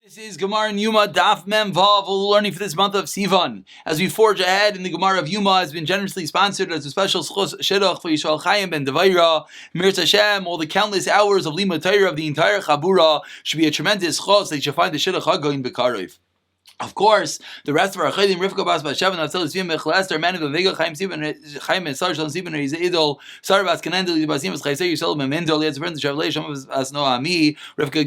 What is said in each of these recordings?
This is Gemara and Yoma Daf Mem Vav. We're learning for this month of Sivan. As we forge ahead, in the Gemara of Yoma has been generously sponsored as a special shidduch for Yisrael Chaim ben Devaira. Mir Hashem, all the countless hours of Lima Torah of the entire Chabura should be a tremendous chos. They should find the shidduch hagoyin b'karev. Of course, the rest of our Chayyim, Rivka Bas Bashav, and Atzel Yisvim Mechlester, Manu Vavega, Chaim Sibin, Chaim and Sar Shalom Sibin, Riz Idol, Sar Bas Kanendel, Basim, Chayser, Yisrael, Memendel, Yetz Brent, Shavlei, Shom As No Ami, Rivka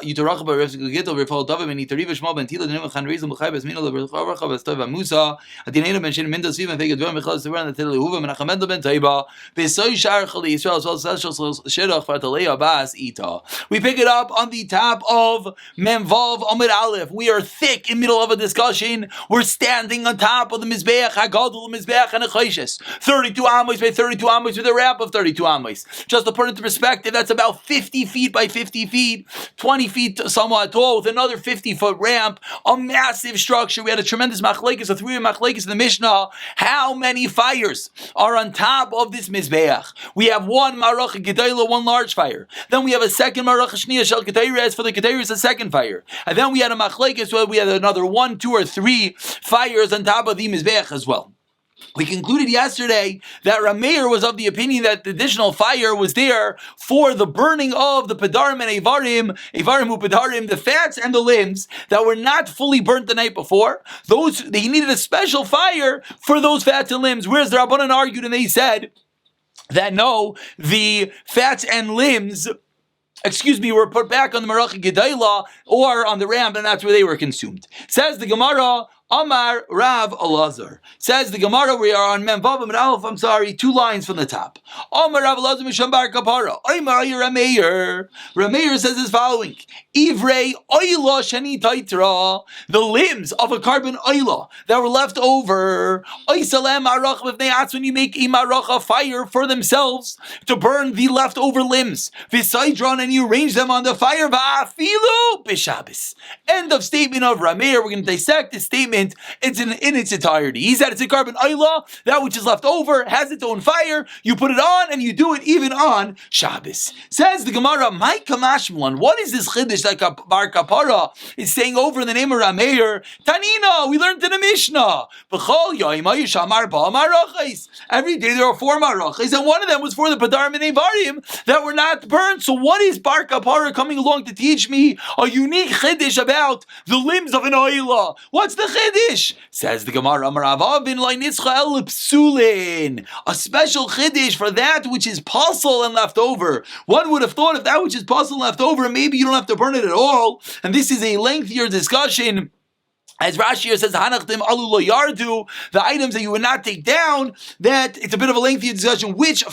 Yutarachba, Rivka Gittel, Rifal Tavim, and Itariva Shmal, Ben Tila, Denim, Chan Rizim, Bechai, Bas Minol, Rivka Bas Tova Musa, Adinena Ben Shin, Mendel Sibin, Vega Dvam, Mechlas, Severan, the Tel Uva, Menachamendel Ben Taiba, Besoy Shar Chali Yisrael, as well as Special Shidduch, Fatalei Abbas, Ita. We pick it up on the top of Memvav Amid Aleph. We are thick in middle of a discussion. We're standing on top of the Mizbeach, Hagadol, Mizbeach, and a Chayshes. 32 Amos by 32 Amos with a wrap of 32 Amos. Just to put it into perspective, that's about 50 feet by 50 feet, 20 feet somewhat tall, with another 50-foot ramp, a massive structure. We had a tremendous machlekes, a three-way machlekes in the Mishnah. How many fires are on top of this Mizbeach? We have one Marach Gedayla, one large fire. Then we have a second Marach Shniya Shel Gedayres, for the Gedayres, a second fire. And then we had a machlekes, where we had another 1, 2, or 3 fires on top of the Mizbeach as well. We concluded yesterday that Rameir was of the opinion that the additional fire was there for the burning of the Pedarim and Evarim who Pedarim, the fats and the limbs that were not fully burnt the night before. He needed a special fire for those fats and limbs, whereas the Rabbanan argued and they said that no, the fats and limbs were put back on the Marach Gedayla or on the ramp, and that's where they were consumed. Says the Gemara, Amar Rav Elazar. Says the Gemara, we are on Memvav and Aleph, 2 lines from the top. Amar Rav Elazar Misham Bar Kapara. Amar Rameir. Rameir says as following: Ivrei Oila Shani Taitra. The limbs of a carbon oila that were left over. Oisalem Arach B'vnei Atz, when you make Imarach a fire for themselves to burn the leftover limbs. V'saydron, and you arrange them on the fire. Va'afilu b'Shabbos. End of statement of Rameir. We're going to dissect this statement. It's in its entirety. He said it's a carbon oila, that which is left over has its own fire. You put it on, and you do it even on Shabbos. Says the Gemara, "My kamashmlan." What is this chiddush that Bar Kapara is saying over in the name of Rameir? Tanina, we learned in the Mishnah. B'chol Yoma Yishamar Ba Marachis. Every day there are 4 marachis, and one of them was for the Pedarim and Evarim that were not burned. So what is Bar Kapara coming along to teach me a unique chiddush about the limbs of an oila? What's the chiddush? Says the Gemara, a special chiddush for that which is pasul and left over. One would have thought if that which is pasul and left over, maybe you don't have to burn it at all. And this is a lengthier discussion. As Rashi here says, Hanachtim alu lo yardu, the items that you would not take down, that it's a bit of a lengthy discussion. Which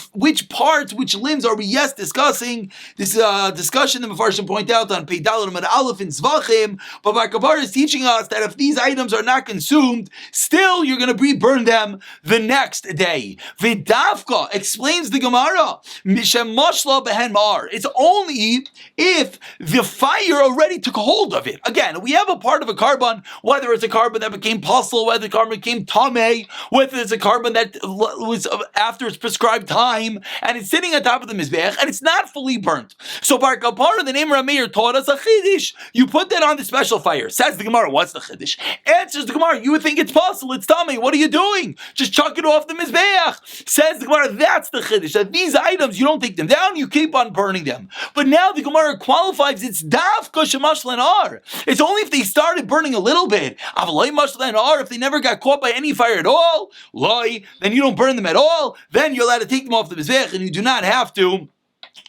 parts, which limbs are we discussing? This discussion the Mefarshim point out on Peidal and Aleph in Zvachim, but Bar Kapara is teaching us that if these items are not consumed, still you're going to burn them the next day. Vidavka explains the Gemara, Mishem Mashla Behen Mar. It's only if the fire already took hold of it. Again, we have a part of a carbon, whether it's a carbon that became pasul, whether the carbon became tameh, whether it's a carbon that was after its prescribed time, and it's sitting on top of the mizbeach, and it's not fully burnt. So Bar Kapara, the name Rameir, taught us a chiddush. You put that on the special fire. Says the Gemara, what's the chiddush? Answers the Gemara, you would think it's pasul, it's tameh. What are you doing? Just chuck it off the mizbeach. Says the Gemara, that's the chiddush. That these items, you don't take them down, you keep on burning them. But now the Gemara qualifies, it's dafka shemash lenar. It's only if they started burning a little bit. If they never got caught by any fire at all, then you don't burn them at all. Then you're allowed to take them off the mizbech, and you do not have to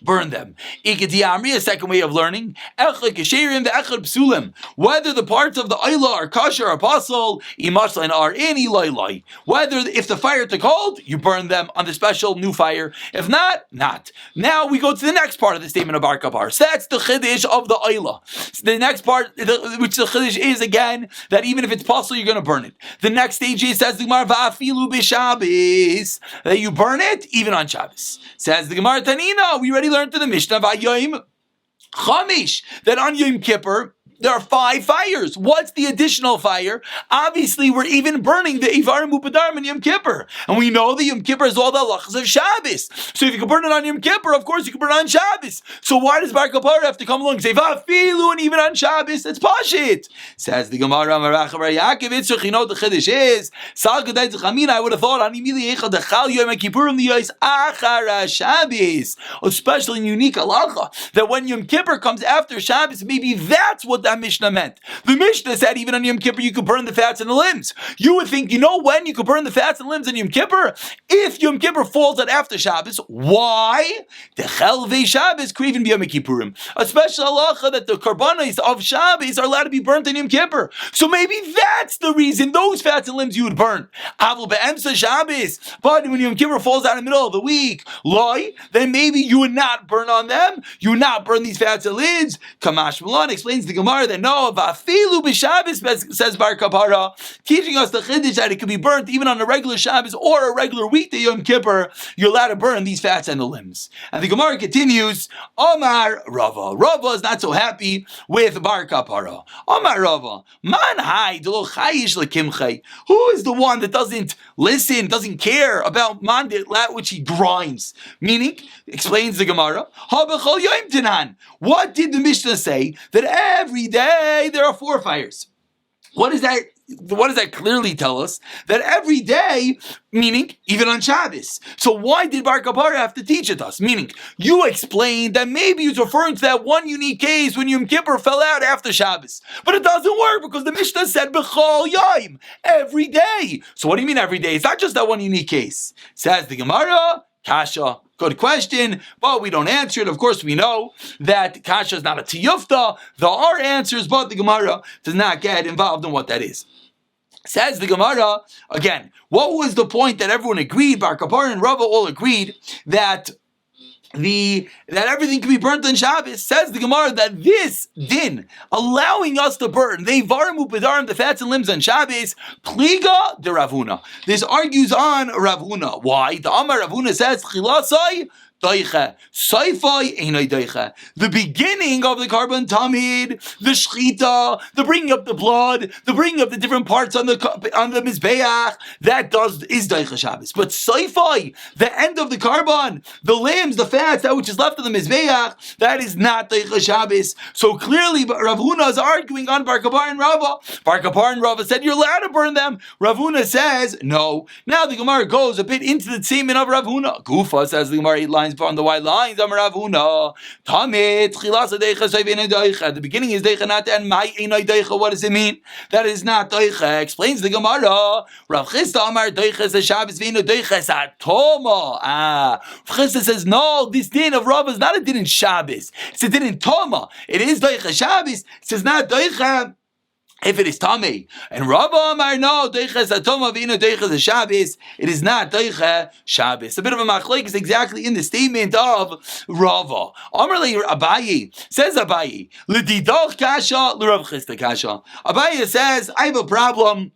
burn them. A second way of learning, whether the parts of the oila are kosher or pasul, are any loy. Whether if the fire took hold, you burn them on the special new fire. If not, not. Now we go to the next part of the statement of Bar Kapar. So that's the chiddush of the oila. The next part, which the chiddush is again that even if it's pasul, you're going to burn it. The next stage is, says the Gemara, va'afilu b'Shabbos, that you burn it even on Shabbos. Says the Gemara, Tanina, we already learned to the Mishnah about Yom Chamish, that on Yom Kippur, there are 5 fires. What's the additional fire? Obviously, we're even burning the Ivarim Upadarm in Yom Kippur. And we know that Yom Kippur is all the halachas of Shabbos. So if you can burn it on Yom Kippur, of course you can burn it on Shabbos. So why does Bar Kapara have to come along and say, Vafilu, and even on Shabbos? It's Pashit. Says the Gemara, Marach Bar Yaakov, Yitzchak, you know what the Chiddush is? Sal Gedai Tzechamina, I would have thought, Ani Mili Echad Dechal Yom Kippurim Liyos Achara Shabbos. Especially in unique halacha, that when Yom Kippur comes after Shabbos, maybe that's what that Mishnah meant. The Mishnah said even on Yom Kippur you could burn the fats and the limbs. You would think, you know when you could burn the fats and limbs on Yom Kippur? If Yom Kippur falls at after Shabbos. Why? The Chelvei Shabbos Krivin B'Yom Kippurim. A special halacha that the karbanos of Shabbos are allowed to be burnt on Yom Kippur. So maybe that's the reason those fats and limbs you would burn. Avol be'emsa Shabbos. But when Yom Kippur falls out in the middle of the week, loy, then maybe you would not burn on them. You would not burn these fats and limbs. Kamash Malon explains the Gemara that no, Vafilu b'Shabbos, says Bar Kapara, teaching us the Chiddush that it can be burnt even on a regular Shabbos or a regular weekday Yom Kippur. You're allowed to burn these fats and the limbs. And the Gemara continues, Omar Rava. Rava is not so happy with Bar Kapara. Omar Rava, Man hai delo chayish lekimchei. Who is the one that doesn't listen, doesn't care about that which he grinds? Meaning, explains the Gemara, what did the Mishnah say? That every day there are 4 fires. What does that clearly tell us? That every day, meaning even on Shabbos. So why did Bar Kapara have to teach it us? Meaning, you explained that maybe he's referring to that one unique case when Yom Kippur fell out after Shabbos. But it doesn't work because the Mishnah said B'chol Yom, every day. So what do you mean every day? It's not just that one unique case. Says the Gemara, Kasha. Good question, but we don't answer it. Of course, we know that Kasha is not a tiyufta. There are answers, but the Gemara does not get involved in what that is. Says the Gemara, again, what was the point that everyone agreed, Bar Kapara and Rava all agreed, that everything can be burnt on Shabbos? Says the Gemara that this din, allowing us to burn, they varimu pedarim, the fats and limbs on Shabbos, pliga de Ravuna. This argues on Ravuna. Why? The Amar Ravuna says, chilasai doiche, saifai einai doiche. The beginning of the carbon tamid, the shchita, the bringing up the blood, the bringing up the different parts on the mizbeach, that is doiche Shabbos. But saifai, the end of the carbon, the limbs, the fats, that which is left of the mizbeach, that is not doiche Shabbos. So clearly, Rav Huna is arguing on Bar Kapara and Rava. Bar Kapara and Rava said you're allowed to burn them. Rav Huna says no. Now the Gemara goes a bit into the statement of Rav Huna. Gufa, says the Gemara, 8 lines on the white lines. Amar Rav Huna, Tamid chilas deicha sayveinai deicha. At the beginning is deicha, not the end. My einai deicha. What does it mean? That is not deicha. Explains the Gemara. Rav Chisda Amar deicha is a Shabbos veinai deicha is atoma. Rav Chisda says no. This din of Rav is not a din in Shabbos. It's a din in Toma. It is deicha Shabbos. It says not deicha if it is Tamei. And Rabba Amar, no, Deicha is Atoma, Vino Deicha is a Shabbos. It is not Deicha Shabbos. A bit of a machlek is exactly in the statement of Rava. Amar le Abaye, says Abaye, L'didach kasha, l'Rav Chisda kasha. Abaye says, I have a problem,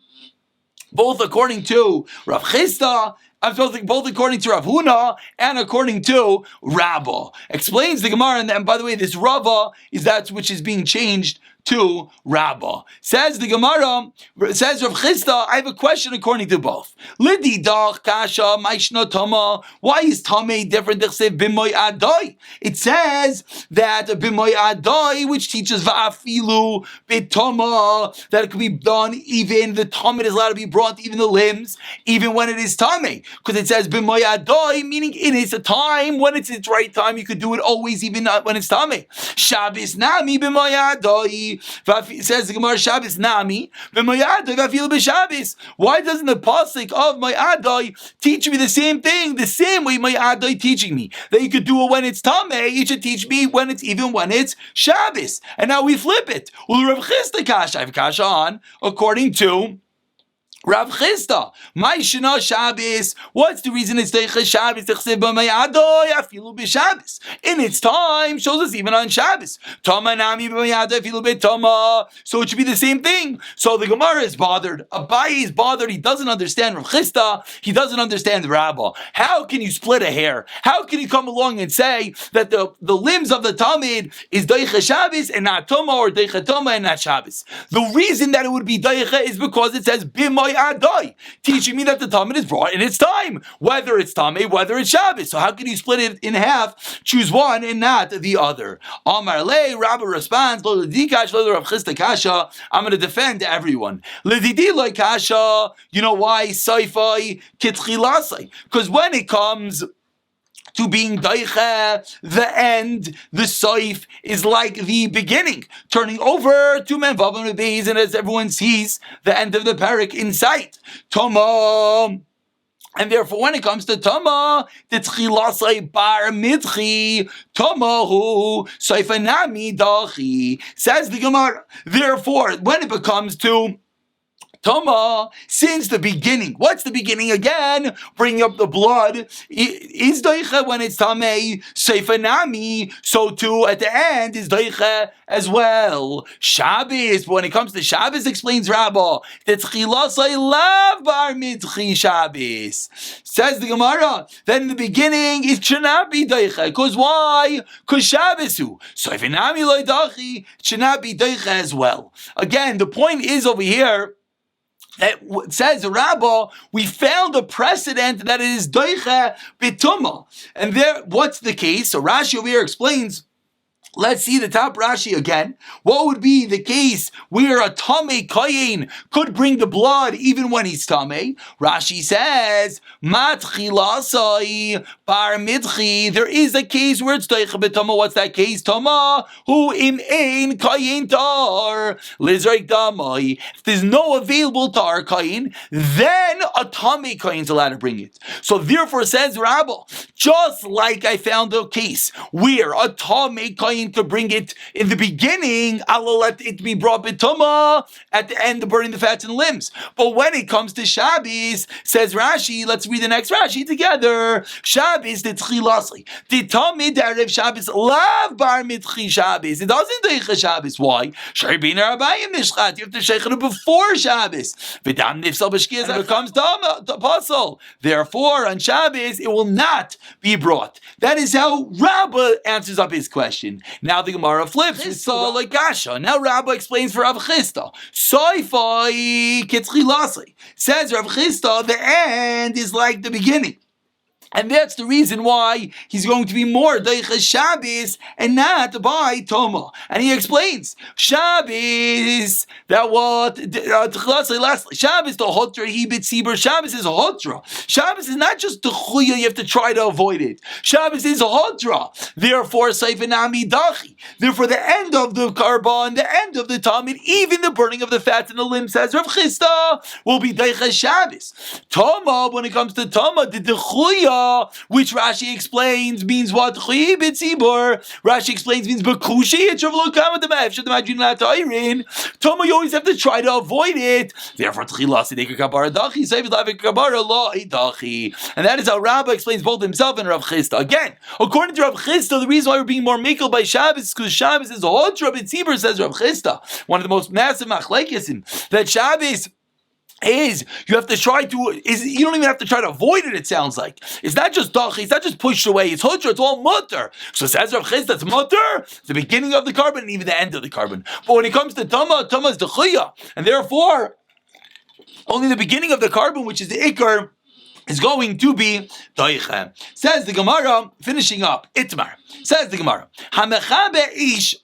both according to Rav Chisda, both according to Rav Huna and according to Rabba. Explains the Gemara, and by the way, this Rava is that which is being changed to Rabbah. Says the Gemara, says Rav Chisda, I have a question according to both. Lididach kasha maishna tama. Why is tamei different? It says b'moy adai. It says that b'moy adai, which teaches va'afilu b'tama, that it could be done even the tamid is allowed to be brought, even the limbs, even when it is tamei, because it says b'moy adai, meaning it is a time when it's its right time. You could do it always, even when it's tamei. Shabbos nami b'moy adai. Says the Gemara, Shabbos nami v'mayadai v'afilu b'Shabbos. Why doesn't the pasuk of mayadai teach me the same thing, the same way mayadai teaching me that you could do it when it's tamei? It should teach me when it's Shabbos. And now we flip it. Well, Rav Chisda kasha, I have kasha on according to Rav Chisda, my Shana Shabbos. What's the reason it's Deicha Shabbos? Afilu b'Shabbos. In its time, shows us even on Shabbos. Tama nami b'mayada afilu b'tama. So it should be the same thing. So the Gemara is bothered. Abaye is bothered. He doesn't understand Rav Chisda. He doesn't understand the Rabbah. How can you split a hair? How can you come along and say that the limbs of the Talmud is Deicha Shabbos and not Tama, or Deicha Tama and not Shabbos? The reason that it would be Deicha is because it says B'may Adai, teaching me that the Talmud is brought in its time, whether it's Tameh, whether it's Shabbos. So how can you split it in half, choose one and not the other? Amar Le, Rabbi responds, Lo L'dikash, Lo Rav Chisda Kasha, I'm going to defend everyone. L'didi Lo Kasha, you know why? Saifai, Kitchilasai. Because when it comes to being daicha, the end, the soif, is like the beginning. Turning over to Menvav and Beis, and as everyone sees, the end of the parak in sight. Toma. And therefore, when it comes to Toma, the tchilasai bar midchi, Tomahu, soifanami dachi, says the Gemara. Therefore, when it becomes to Toma, since the beginning. What's the beginning again? Bringing up the blood. Is doicha when it's tamei, seifanami, so too at the end is doicha as well. Shabbos, when it comes to Shabbos, explains Rabbah, that tchilasai lav bar midchi Shabbos. Says the Gemara, then in the beginning it should not be doicha. Because why? Because Shabbosu. Seifanami loy dachi, it should not be doicha as well. Again, the point is over here, that says Rabbah, we found a precedent that it is doicha b'tumah. And there, what's the case? So Rashi over here explains. Let's see the top Rashi again. What would be the case where a Tameh Kayin could bring the blood even when he's Tameh? Rashi says, Matchilasai Bar Midchi. There is a case where it's Deicha B'Tama. What's that case? Tama Hu Im Ein Kayin Tar Lizraik Damai. If there's no available Tar Kayin, then a Tameh Kayin is allowed to bring it. So therefore says Rabbah, just like I found a case where a Tameh Kayin to bring it in the beginning, I'll let it be brought b'tuma at the end, burning the fats and limbs. But when it comes to Shabbos, says Rashi, let's read the next Rashi together. Shabbos, the tchilasli. The tamid erev Shabbos, lav bar mitchi Shabbos. It doesn't deicha Shabbos. Why? Shari bin arabayim nishchat. You have to sheichen it before Shabbos. V'dam nifsal b'shkias, and it becomes apostle. Therefore, on Shabbos, it will not be brought. That is how Rabbah answers up his question. Now the Gemara flips. It's like Gasha. Now Rabbah explains for Rav Chisda. Soifai kitzchilasei. Says Rav Chisda, the end is like the beginning. And that's the reason why he's going to be more Deicha Shabbos and not by Toma. And he explains, Shabbos, that what? Shabbos, the Hotra, he bit Sibur. Shabbos is a Hotra. Shabbos is not just the Chuya, you have to try to avoid it. Shabbos is a Hotra. Therefore, Seifanami Dachi. Therefore, the end of the Karban, the end of the Talmud, even the burning of the fats and the limbs, says Rav Chisda, will be Deicha Shabbos. Toma, when it comes to Toma, the Chuya, which Rashi explains means what? Rashi explains means Bakushi. Toma, you always have to try to avoid it. Therefore, and that is how Rabbah explains both himself and Rav Chisda. Again, according to Rav Chisda, the reason why we're being more makel by Shabbos is because Shabbos is a Hodra B'tzibur, says Rav Chisda. One of the most massive machlekes that Shabbos is you have to try to you don't even have to try to avoid it. It sounds like it's not just dachi, it's not just pushed away. It's hudra, it's all mutter. So says Rav Chisda, that's mutter, the beginning of the carbon and even the end of the carbon. But when it comes to tama, tama is the chuya, and therefore only the beginning of the carbon, which is the ikar, is going to be daicha. Says the Gemara, finishing up Itmar. Says the Gemara, hamechabe ish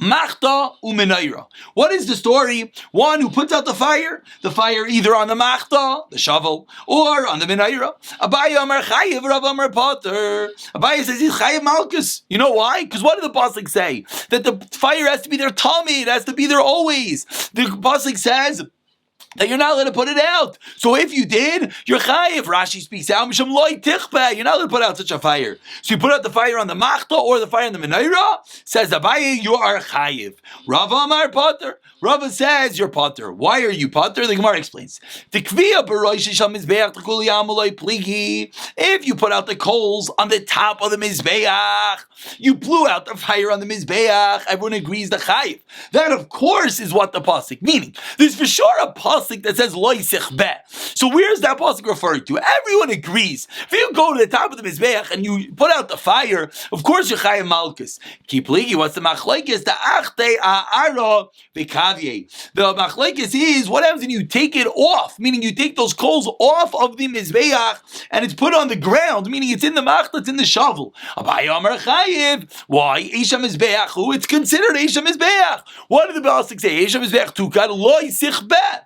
Machta u'menaira. What is the story? One who puts out the fire either on the machta, the shovel, or on the menaira. Abaye Amar Chayev, Rav Amar Potter. Abaye says he's Chayev Malkus. You know why? Because what did the pasuk say? That the fire has to be there Talmud, it has to be there always. The pasuk says that you're not allowed to put it out. So if you did, you're chayiv. Rashi speaks out, Misham loy tichpeh. You're not allowed to put out such a fire. So you put out the fire on the machta or the fire on the menorah, says Abaye, you are chayiv. Rava Amar Potter. Rava says you're Potter. Why are you Potter? The Gemara explains. If you put out the coals on the top of the mizbeach, you blew out the fire on the mizbeach, everyone agrees the chayiv. That, of course, is what the pasuk, meaning there's for sure a pasuk that says loy sichbeh. So where's that pasuk referring to? Everyone agrees. If you go to the top of the mizbeach and you put out the fire, of course you're chayiv malchus. Keep ligi. What's the machlekes? The achte a'ara v'kavye. The machlekes is what happens when you take it off, meaning you take those coals off of the mizbeach and it's put on the ground, meaning it's in the machta, it's in the shovel. Abaye Amar chayiv. Why? Eisha mizbeach. It's considered eisha mizbeach. What did the pasuk say? Eisha mizbeach tukad loy sichbeh.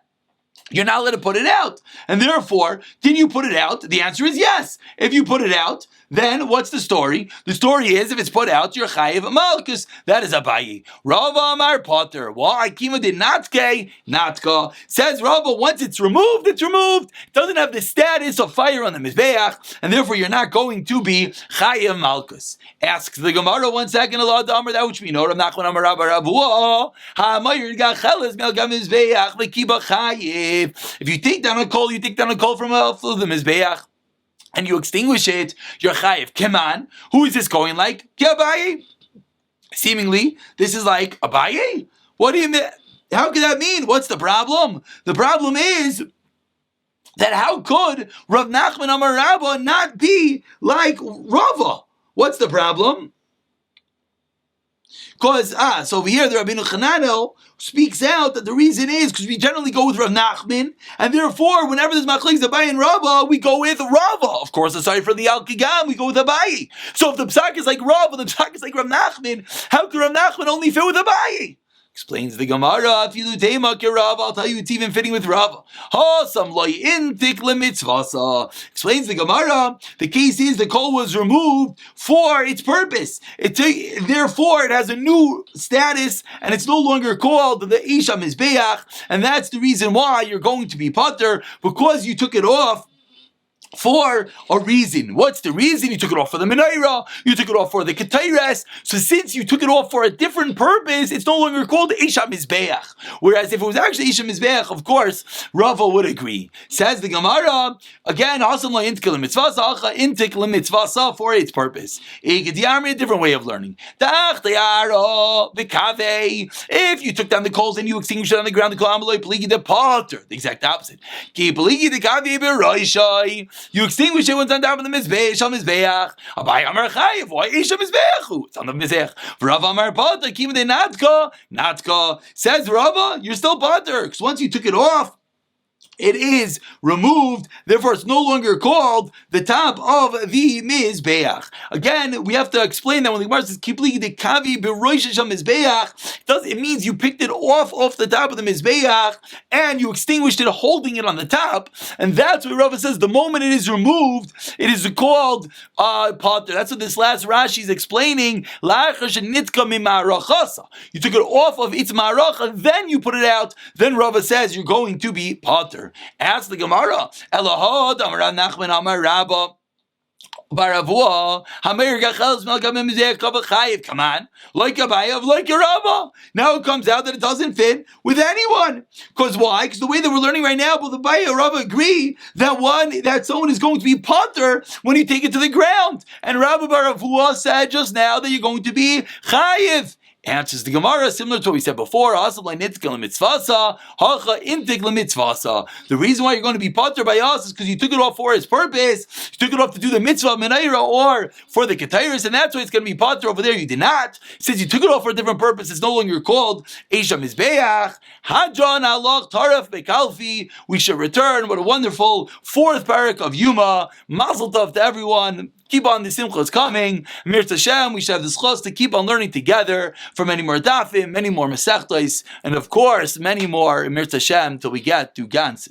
You're not allowed to put it out. And therefore, did you put it out? The answer is yes. If you put it out, then what's the story? The story is, if it's put out, you're chayiv malchus. That is Abaye. Rava Amar Potter. Why? Kima did natke, natka. Says Rava, once it's removed, it's removed. It doesn't have the status of fire on the mizbeach, and therefore you're not going to be chayiv malchus. Asks the Gemara 1 second, Allah Damar, that which we know, Rav Nachman Amar Rabba Ravuah, ha'mayir gacheles mel gam mizbeach v'kiba chayiv. If you take down a coal, you take down a coal from the mizbeach, and you extinguish it, you're chayiv. Keman, who is this going like? Abaye. Seemingly, this is like Abaye. What do you mean? How could that mean? What's the problem? The problem is that how could Rav Nachman Amar Rabba not be like Rava? What's the problem? Because, so over here, the Rabbeinu Chananel speaks out that the reason is because we generally go with Rav Nachman, and therefore, whenever there's machlekes Abaye and Rava, we go with Rava. Of course, aside from the Al Kigam, we go with Abaye. So if the psak is like Rava, the psak is like Rav Nachman, how could Rav Nachman only fit with Abaye? Explains the Gemara, if you do Tema Rav, I'll tell you it's even fitting with Rava. Explains the Gemara, the case is the coal was removed for its purpose. Therefore, it has a new status, and it's no longer called the Isha Mizbeach, and that's the reason why you're going to be Potter, because you took it off for a reason. What's the reason? You took it off for the menorah, you took it off for the ketayres. So since you took it off for a different purpose, it's no longer called Isha Mizbeach. Whereas if it was actually Isha Mizbeach, of course, Rava would agree. Says the Gemara, again, Asam la intik l'mitzvasa, acha intik l'mitzvasa for its purpose. A different way of learning. If you took down the coals and you extinguished it on the ground, the potter, the exact opposite. You extinguish it when it's on top of the mizbeach, mizbeach. Abaye Amar chayiv. Why isha mizbeach? It's on the mizbeach. Rava Amar Potter. Kima de natka. Says Rava, you're still Potter because once you took it off, it is removed, therefore it's no longer called the top of the mizbeach. Again, we have to explain that when the Gemara says kipli de kavi b'roish mizbeach, it means you picked it off the top of the mizbeach and you extinguished it, holding it on the top, and that's what Rava says. The moment it is removed, it is called potter. That's what this last Rashi is explaining. You took it off of its ma'aracha, then you put it out. Then Rava says you're going to be potter. Ask the Gemara, Elahod Amar Nachman Amar Rabba Baravua Hameir Gachel Smel Gamim Mizbeach Kavah Chayiv. Come on, like Abaye, like your Rava. Now it comes out that it doesn't fit with anyone. Because why? Because the way that we're learning right now, both Abaye and Rava agree that someone is going to be potter when you take it to the ground. And Rabba Baravua said just now that you're going to be Chayiv. Answers the Gemara, similar to what we said before. The reason why you're going to be potter by us is because you took it off for its purpose. You took it off to do the mitzvah menorah or for the ketayros, and that's why it's going to be potter over there. You did not. Since you took it off for a different purpose, it's no longer called Eisha Mizbeach. Hadron Allah Taraf Bekalfi. We should return. What a wonderful fourth parak of Yoma. Mazel tov to everyone. Keep on, the simcha is coming. Mirz Hashem, we should have the schos to keep on learning together for many more dafim, many more mesechtos, and of course, many more Mirz Hashem till we get to Gans.